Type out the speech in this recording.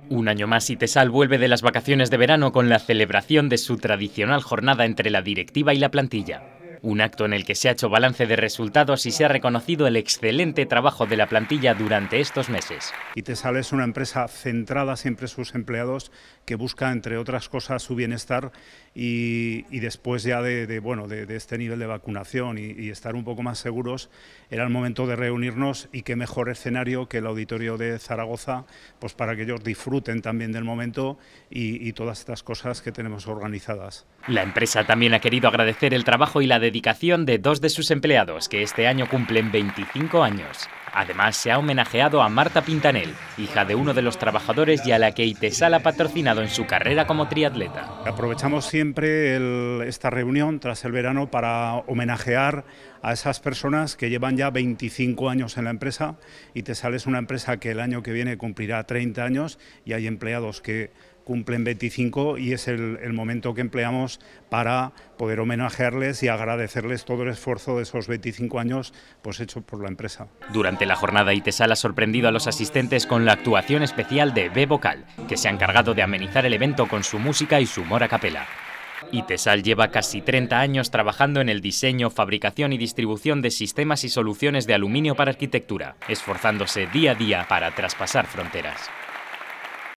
Un año más Itesal vuelve de las vacaciones de verano con la celebración de su tradicional jornada entre la directiva y la plantilla. Un acto en el que se ha hecho balance de resultados y se ha reconocido el excelente trabajo de la plantilla durante estos meses. Itesal es una empresa centrada siempre en sus empleados, que busca, entre otras cosas, su bienestar y después ya de este nivel de vacunación y estar un poco más seguros, era el momento de reunirnos, y qué mejor escenario que el auditorio de Zaragoza, pues para que ellos disfruten también del momento y todas estas cosas que tenemos organizadas. La empresa también ha querido agradecer el trabajo y la dedicación de dos de sus empleados, que este año cumplen 25 años. Además, se ha homenajeado a Marta Pintanel, hija de uno de los trabajadores y a la que Itesal ha patrocinado en su carrera como triatleta. Aprovechamos siempre esta reunión tras el verano para homenajear a esas personas que llevan ya 25 años en la empresa. Itesal es una empresa que el año que viene cumplirá 30 años y hay empleados que cumplen 25, y es el momento que empleamos para poder homenajearles y agradecerles todo el esfuerzo de esos 25 años pues hecho por la empresa. Durante la jornada, Itesal ha sorprendido a los asistentes con la actuación especial de B Vocal, que se ha encargado de amenizar el evento con su música y su humor a capela. Itesal lleva casi 30 años trabajando en el diseño, fabricación y distribución de sistemas y soluciones de aluminio para arquitectura, esforzándose día a día para traspasar fronteras.